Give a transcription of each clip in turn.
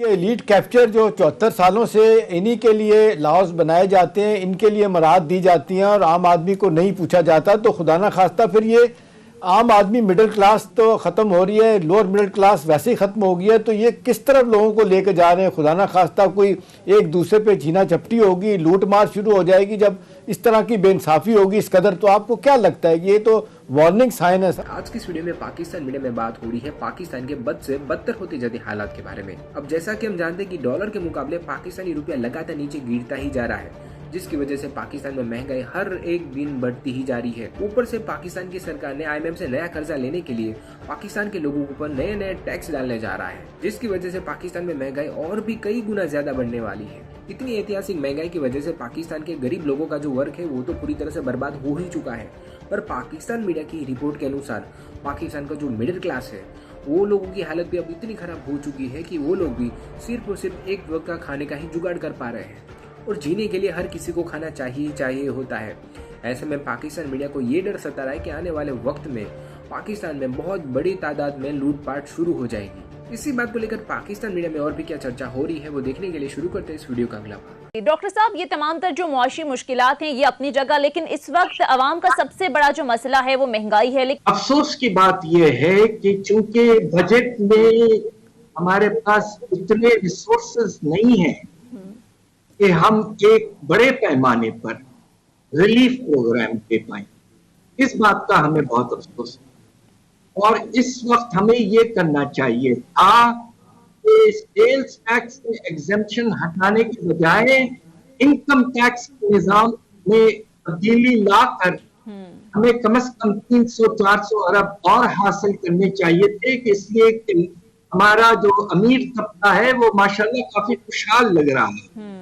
ये elite capture जो 74 सालों से इन्हीं के लिए लॉज बनाए जाते हैं, इनके लिए मराहत दी जाती हैं और आम आदमी को नहीं पूछा जाता, तो खुदा ना खास्ता फिर ये आम आदमी मिडिल क्लास तो ख़त्म हो रही है, लोअर मिडिल क्लास वैसे ही ख़त्म हो गई है, तो ये किस तरफ लोगों को लेकर जा रहे हैं? खुदा ना खास्ता कोई एक दूसरे पे छीना झपटी होगी, लूट मार शुरू हो जाएगी जब इस तरह की बेइंसाफ़ी होगी इस कदर। तो आपको क्या लगता है कि ये तो वार्निंग साइन है? आज की इस वीडियो में पाकिस्तान मीडिया में बात हो रही है पाकिस्तान के बद से बदतर होते जाते हालात के बारे में। अब जैसा कि हम जानते हैं कि डॉलर के मुकाबले पाकिस्तानी रुपया लगातार नीचे गिरता ही जा रहा है, जिसकी वजह से पाकिस्तान में महंगाई हर एक दिन बढ़ती ही जा रही है। ऊपर से पाकिस्तान की सरकार ने IMF से नया कर्जा लेने के लिए पाकिस्तान के लोगों के ऊपर नए नए टैक्स डालने जा रहा है, जिसकी वजह से पाकिस्तान में महंगाई और भी कई गुना ज्यादा बढ़ने वाली है। इतनी ऐतिहासिक महंगाई की वजह से पाकिस्तान के गरीब लोगों का जो वर्क है वो तो पूरी तरह से बर्बाद हो ही चुका है। पर पाकिस्तान मीडिया की रिपोर्ट के अनुसार पाकिस्तान का जो मिडिल क्लास है वो लोगों की हालत भी अब इतनी खराब हो चुकी है कि वो लोग भी सिर्फ और सिर्फ एक वक्त का खाने का ही जुगाड़ कर पा रहे हैं, और जीने के लिए हर किसी को खाना चाहिए होता है। ऐसे में पाकिस्तान मीडिया को ये डर सता रहा है कि आने वाले वक्त में पाकिस्तान में बहुत बड़ी तादाद में लूटपाट शुरू हो जाएगी। इसी बात को लेकर पाकिस्तान मीडिया में और भी क्या चर्चा हो रही है वो देखने के लिए शुरू करते हैं इस वीडियो का अगला भाग। डॉक्टर साहब, ये तमाम तर जो मुआशी मुश्किलात हैं ये अपनी जगह, लेकिन इस वक्त अवाम का सबसे बड़ा जो मसला है वो महंगाई है। लेकिन अफसोस की बात यह है कि चूंकि बजट में हमारे पास इतने रिसोर्सेज नहीं है कि हम एक बड़े पैमाने पर रिलीफ प्रोग्राम दे पाए, इस बात का हमें बहुत अफसोस है। और इस वक्त हमें ये करना चाहिए था कि सेल्स टैक्स में एग्जेम्पशन हटाने के बजाय इनकम टैक्स के निजाम में तब्दीली लाकर हमें कम से कम 300-400 अरब और हासिल करने चाहिए थे, कि इसलिए कि हमारा जो अमीर तबका है वो माशाल्लाह काफी खुशहाल लग रहा है।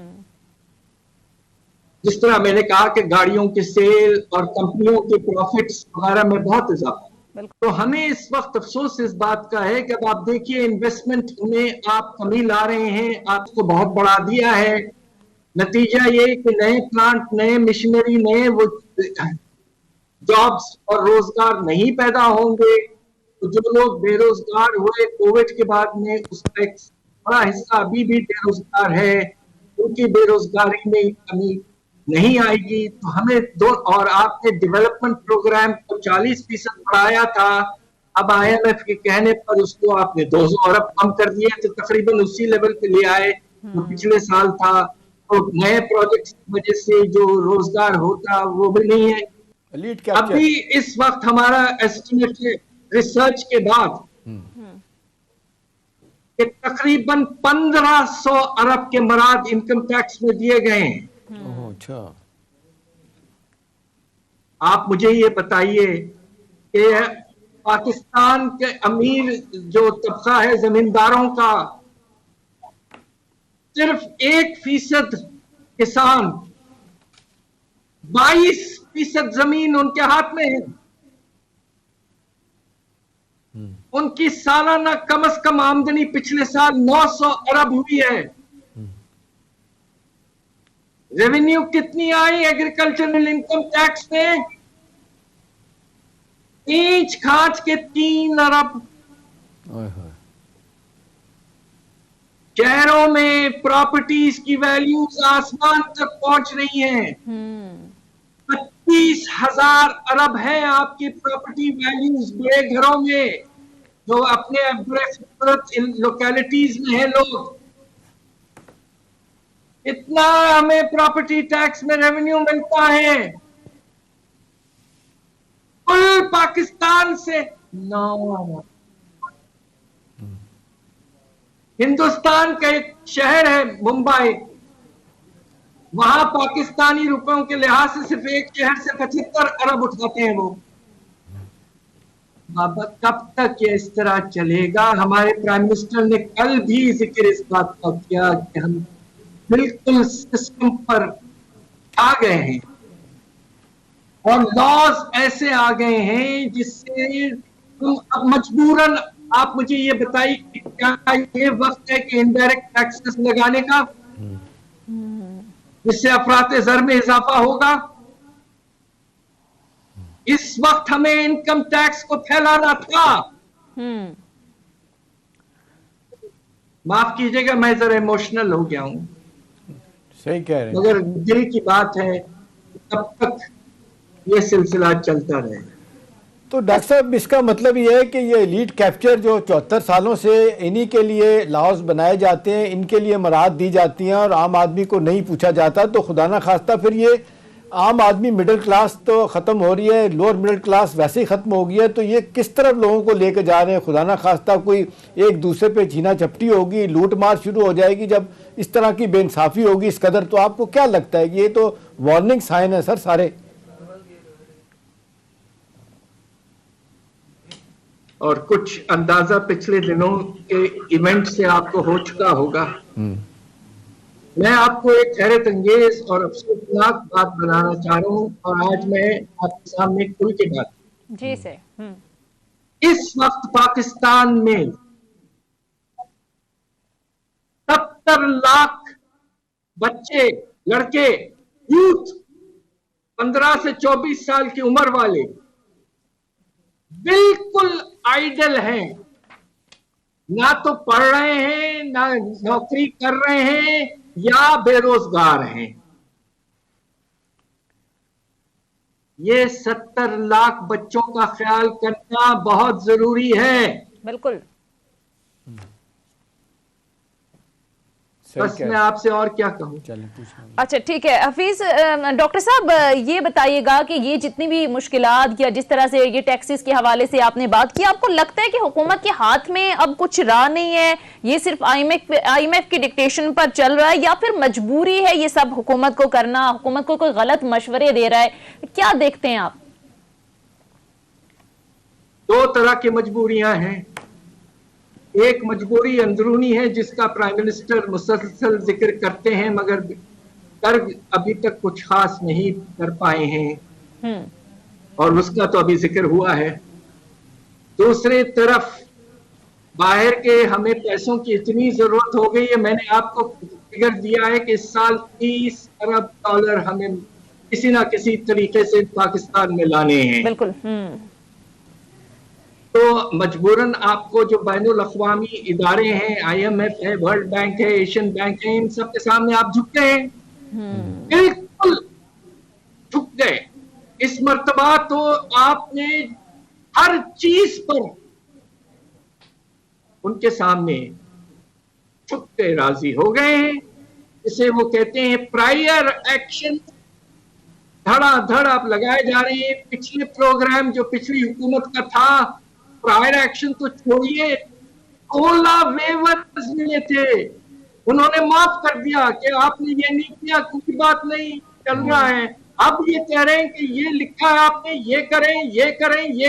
जिस तरह मैंने कहा कि गाड़ियों के सेल और कंपनियों के प्रॉफिट्स वगैरह में बहुत इजाफा, तो हमें इस वक्त अफसोस इस बात का है कि अब आप देखिए इन्वेस्टमेंट में आप कमी ला रहे हैं, आपको बहुत बढ़ा दिया है। नतीजा ये कि नए प्लांट, नए मशीनरी, नए वो जॉब्स और रोजगार नहीं पैदा होंगे। तो जो लोग बेरोजगार हुए कोविड के बाद में, उसका एक बड़ा हिस्सा अभी भी बेरोजगार है, उनकी बेरोजगारी में कमी नहीं आएगी। तो हमें और आपने डेवलपमेंट प्रोग्राम को 40% बढ़ाया था, अब IMF के कहने पर उसको आपने 200 अरब कम कर दिए, तो तकरीबन उसी लेवल पे ले आए जो पिछले साल था। तो नए प्रोजेक्ट्स की वजह से जो रोजगार होता वो भी नहीं है। अभी इस वक्त हमारा एस्टिमेट है रिसर्च के बाद कि तकरीबन 1500 अरब के मराद इनकम टैक्स में दिए गए हैं। अच्छा, आप मुझे ये बताइए कि पाकिस्तान के अमीर जो तबका है जमींदारों का, सिर्फ 1% किसान, 22% जमीन उनके हाथ में है। उनकी सालाना कम से कम आमदनी पिछले साल 900 अरब हुई है। रेवेन्यू कितनी आई एग्रीकल्चरल इनकम टैक्स में? ईंच खाच के 3 अरब। शहरों में प्रॉपर्टीज की वैल्यूज आसमान तक पहुंच रही हैं। 25,000 अरब है आपकी प्रॉपर्टी वैल्यूज बड़े घरों में, जो अपने बड़े खूबसूरत लोकेलिटीज में है लोग। इतना हमें प्रॉपर्टी टैक्स में रेवेन्यू मिलता है, कुल पाकिस्तान से 9। हिंदुस्तान का एक शहर है मुंबई, वहां पाकिस्तानी रुपयों के लिहाज से सिर्फ एक शहर से 75 अरब उठाते हैं वो। बाबा कब तक ये इस तरह चलेगा? हमारे प्राइम मिनिस्टर ने कल भी जिक्र इस बात का किया कि हम बिल्कुल सिस्टम पर आ गए हैं और लॉज ऐसे आ गए हैं जिससे अब मजबूरन आप मुझे ये बताइए कि क्या ये वक्त है कि इनडायरेक्ट टैक्सेस लगाने का, जिससे अफराते ज़र में इजाफा होगा? इस वक्त हमें इनकम टैक्स को फैलाना था। माफ कीजिएगा, मैं जरा इमोशनल हो गया हूं, सही कह रहे हैं। मगर दिल की बात है, तब तक ये सिलसिला चलता रहे। तो डॉक्टर साहब, इसका मतलब ये है कि ये एलीट कैप्चर जो 74 सालों से इन्हीं के लिए लॉज बनाए जाते हैं, इनके लिए मराहत दी जाती हैं और आम आदमी को नहीं पूछा जाता, तो खुदा ना खास्ता फिर ये आम आदमी मिडिल क्लास तो ख़त्म हो रही है, लोअर मिडिल क्लास वैसे ही ख़त्म हो गई है, तो ये किस तरफ लोगों को लेकर जा रहे हैं? खुदा ना खास्ता कोई एक दूसरे पे छीना झपटी होगी, लूट मार शुरू हो जाएगी जब इस तरह की बेइंसाफ़ी होगी इस कदर। तो आपको क्या लगता है कि ये तो वार्निंग साइन है सर सारे? और कुछ अंदाजा पिछले दिनों के इवेंट से आपको हो चुका होगा। मैं आपको एक हैरत अंगेज और अफसोसनाक बात बनाना चाह रहा हूं, और आज मैं आपके सामने खुल के बात जी सर। इस वक्त पाकिस्तान में 70 लाख बच्चे, लड़के, यूथ 15 से 24 साल की उम्र वाले बिल्कुल आइडल हैं, ना तो पढ़ रहे हैं, ना नौकरी कर रहे हैं, या बेरोजगार हैं। ये 70 लाख बच्चों का ख्याल करना बहुत जरूरी है। बिल्कुल। बस मैं आपसे और क्या कहूं। अच्छा ठीक है हफीज, डॉक्टर साहब ये बताइएगा कि ये जितनी भी मुश्किलात या जिस तरह से ये टैक्सेस के हवाले से आपने बात की, आपको लगता है कि हुकूमत के हाथ में अब कुछ राह नहीं है, ये सिर्फ IMF की डिक्टेशन पर चल रहा है, या फिर मजबूरी है ये सब हुकूमत को करना, हुकूमत को कोई गलत मशवरे दे रहा है? क्या देखते हैं आप? दो तरह की मजबूरियां हैं। एक मजबूरी अंदरूनी है जिसका प्राइम मिनिस्टर मुसलसल जिक्र करते हैं, मगर कर अभी तक कुछ खास नहीं कर पाए हैं, और उसका तो अभी जिक्र हुआ है। दूसरी तरफ बाहर के हमें पैसों की इतनी जरूरत हो गई है, मैंने आपको फिगर दिया है कि इस साल 30 अरब डॉलर हमें किसी ना किसी तरीके से पाकिस्तान में लाने हैं। बिल्कुल। तो मजबूरन आपको जो बैनुल अक़वामी इदारे हैं, IMF है, वर्ल्ड बैंक है, एशियन बैंक है, इन सब के सामने आप झुक गए, बिल्कुल झुक गए। इस मर्तबा तो आपने हर चीज पर उनके सामने झुक के राजी हो गए हैं। इसे वो कहते हैं प्रायर एक्शन, धड़ाधड़ आप लगाए जा रहे हैं। पिछले प्रोग्राम जो पिछली हुकूमत का था, प्रायर एक्शन तो छोड़िए, 16 वेवर्स मिले थे, उन्होंने माफ कर दिया कि आपने ये नहीं किया, कोई बात नहीं, चल रहा है। अब ये कह रहे हैं कि ये लिखा है आपने, ये करें, ये करें, ये